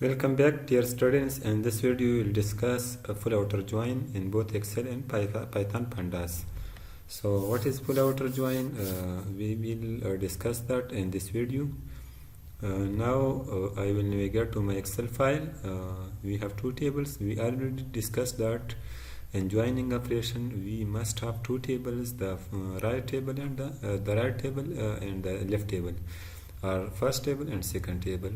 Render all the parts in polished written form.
Welcome back, dear students. In this video, we will discuss a full outer join in both Excel and Python Pandas. So, what is full outer join? We will discuss that in this video. Now, I will navigate to my Excel file. We have two tables. We already discussed that in joining operation, we must have two tables: the right table and the right table and the left table, or first table and second table.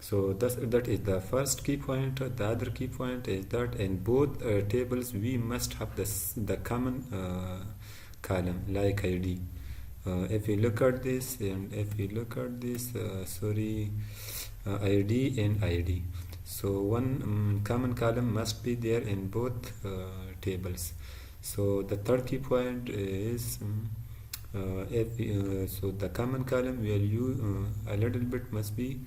So that is the first key point. The other key point is that in both tables we must have the common column like ID. If you look at this and if you look at this, ID and ID. So one common column must be there in both tables. So the third key point is so the common column value a little bit must be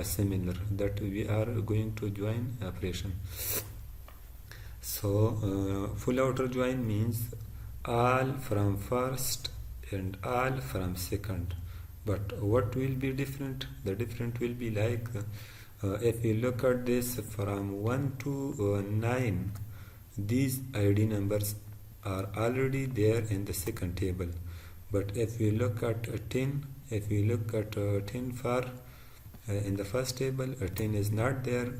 similar, that we are going to join operation. So full outer join means all from first and all from second. But what will be different? The different will be like if you look at this from 1 to 9, these ID numbers are already there in the second table. But if we look at 10, if we look at 10 for in the first table, 10 is not there.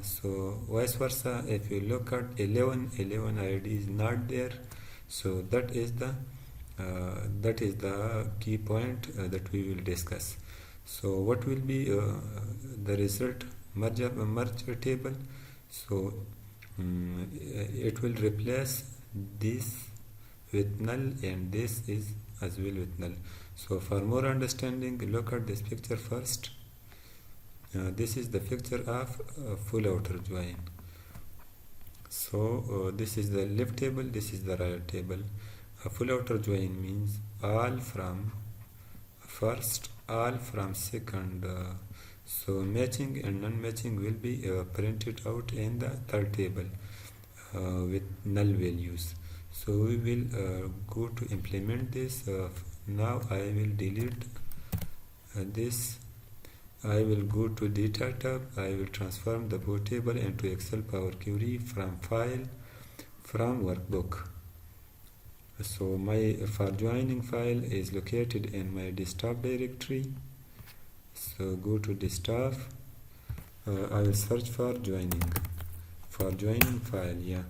So vice versa, if you look at 11 ID is not there. So that is the key point that we will discuss. So what will be the result? Merge table. So it will replace this with null and this is as well with null. So for more understanding, look at this picture first. This is the picture of full outer join. So this is the left table, this is the right table. Full outer join means all from first, all from second. So matching and non-matching will be printed out in the third table with null values. So we will go to implement this. Now I will delete this. I will go to data tab. I will transform the both table into Excel Power Query from file, from workbook. So my for joining file is located in my desktop directory. So go to desktop. I will search for joining file. Yeah.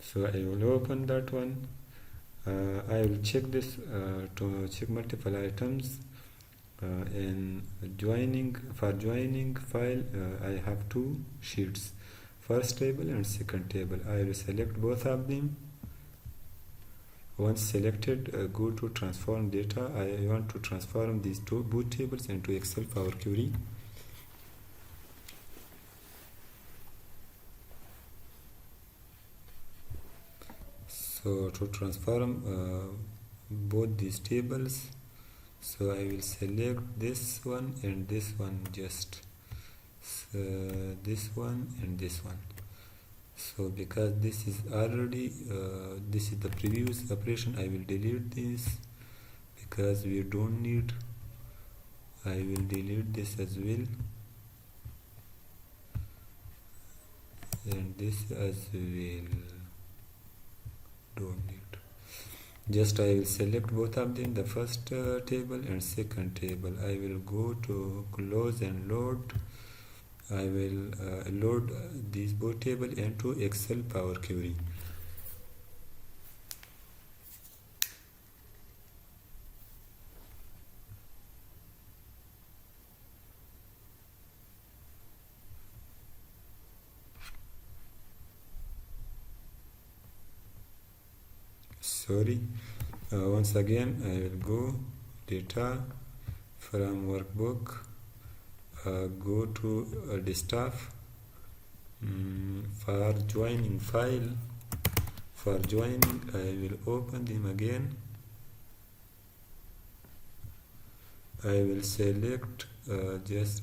So I will open that one. I will check this to check multiple items. In joining file, I have two sheets, first table and second table. I will select both of them. Once selected, go to transform data. I want to transform these both tables into Excel Power Query. So to transform both these tables, so I will select this one and this one, just this one and this one. So because this is already this is the previous operation, I will delete this because we don't need. I will delete this as well and this as well. Don't need. Just I will select both of them, the first table and second table. I will go to close and load. I will load these both table into Excel Power Query. Once again I will go data from workbook, go to desktop, for joining file, for joining I will open them again. I will select just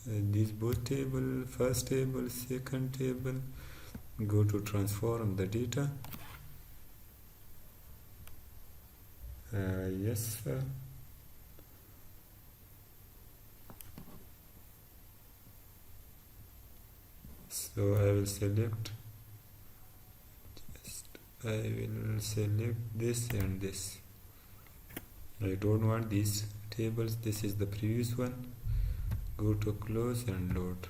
these both table, first table, second table, go to transform the data. Yes, So I will select this and this. I don't want these tables. This is the previous one. Go to close and load.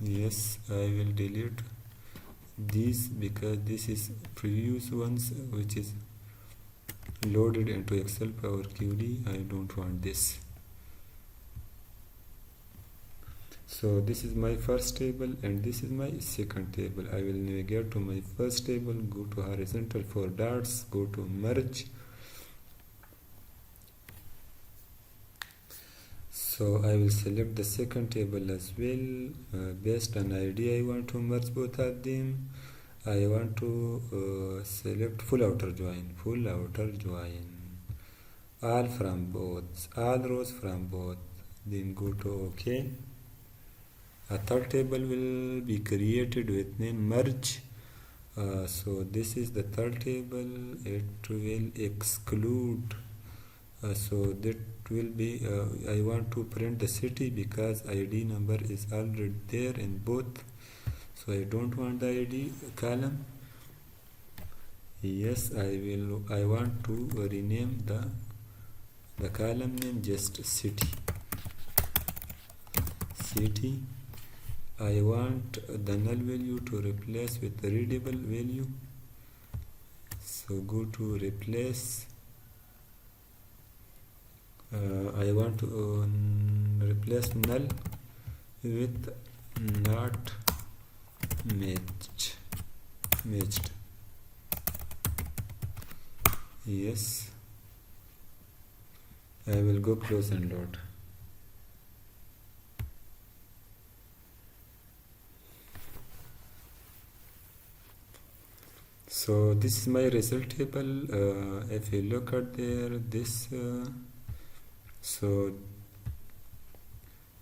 Yes, I will delete these because this is previous ones which is loaded into Excel Power Query. I don't want this. So this is my first table and this is my second table. I will navigate to my first table, go to horizontal 4 dots, go to merge. So I will select the second table as well. Based on ID, I want to merge both of them. I want to select full outer join, all from both, all rows from both. Then go to OK. A third table will be created with name merge. So this is the third table. It will exclude. So that will be. I want to print the city because ID number is already there in both. So I don't want the ID column. Yes, I will. I want to rename the column name just city. I want the null value to replace with the readable value. So go to replace. I want to replace null with not matched. Yes. I will go close and load. So this is my result table. If you look at there, this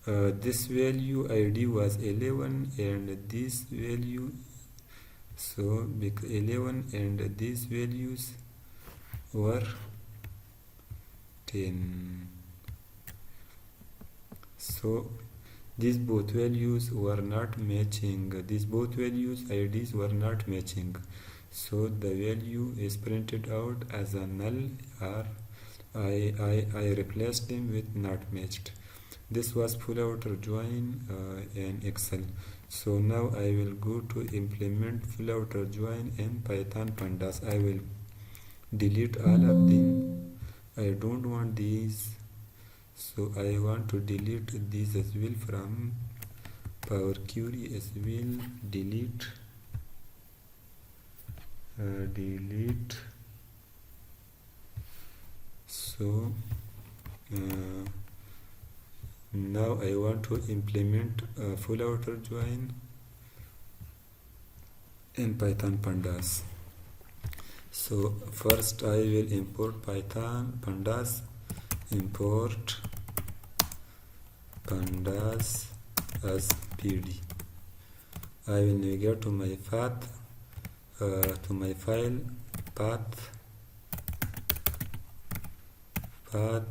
this value ID was 11 and this value, so 11 and these values were 10. So these both values were not matching. These both values IDs were not matching. So the value is printed out as a null, or I replaced them with not matched. This was full outer join in Excel. So now I will go to implement full outer join in Python Pandas. I will delete all of them. I don't want these, so I want to delete these as well from Power Query as well. Delete. So now I want to implement full outer join in Python Pandas. So first I will import Python Pandas, import pandas as pd. I will navigate to my path, to my file path or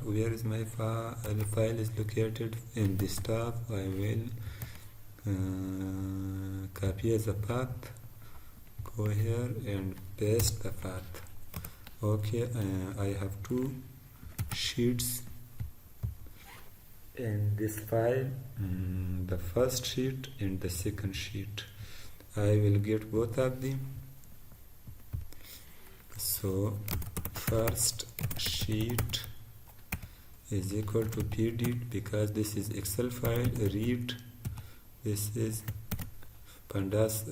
where is my file? The file is located in this tab. I will copy as a path, go here and paste the path. Okay, I have two sheets in this file, the first sheet and the second sheet. I will get both of them. So first sheet is equal to pd because this is Excel file. Read, this is pandas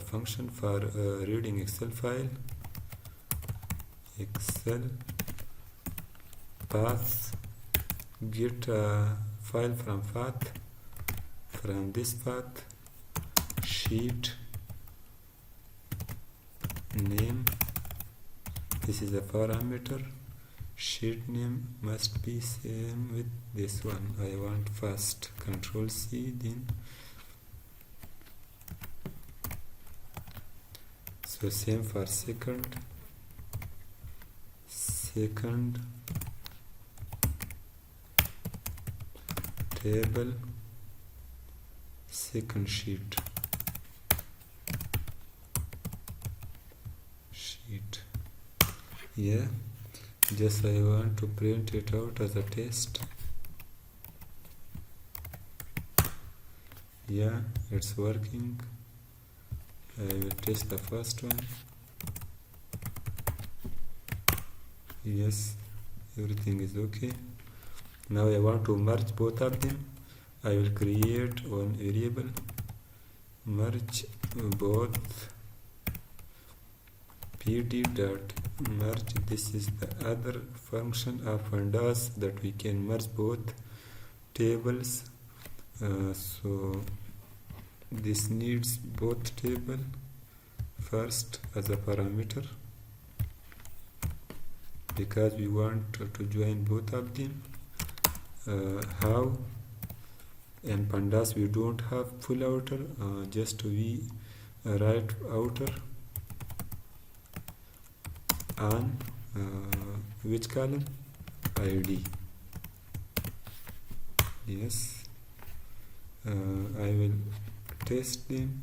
function for reading Excel file. Excel path, get a file from path, from this path, sheet name, this is a parameter, sheet name must be same with this one. I want first, Control C, then so same for second, table second sheet. Yeah, just I want to print it out as a test. Yeah, it's working. I will test the first one. Yes, everything is okay. Now I want to merge both of them. I will create one variable, merge both pd dot merge. This is the other function of pandas that we can merge both tables. So this needs both table first as a parameter, because we want to join both of them. How? In pandas we don't have full outer, just we write outer on which column? ID. Yes, I will test them.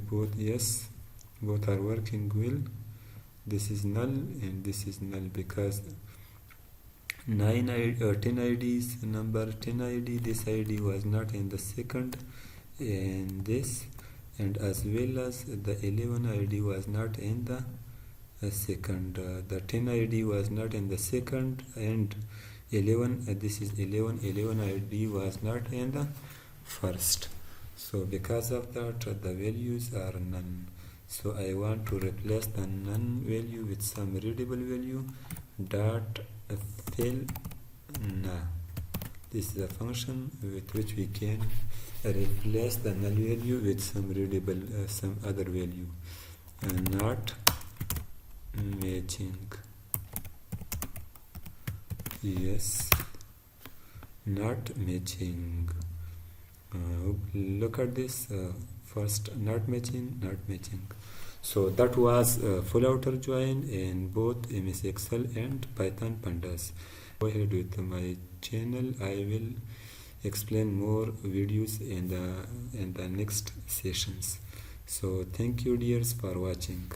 Both, yes, both are working well. This is null and this is null, because 10 IDs, number 10 ID, this ID was not in the second, and this, and as well as the 11 ID was not in the second. The 10 ID was not in the second, and 11, this is 11 ID was not in the first. So because of that, the values are none. So I want to replace the none value with some readable value. Dot fill na. This is a function with which we can replace the null value with some readable, some other value. Not matching. Yes, not matching. Look at this. First, not matching, not matching. So that was full outer join in both MS Excel and Python Pandas. Go ahead with my channel. I will explain more videos in the next sessions. So thank you dears for watching.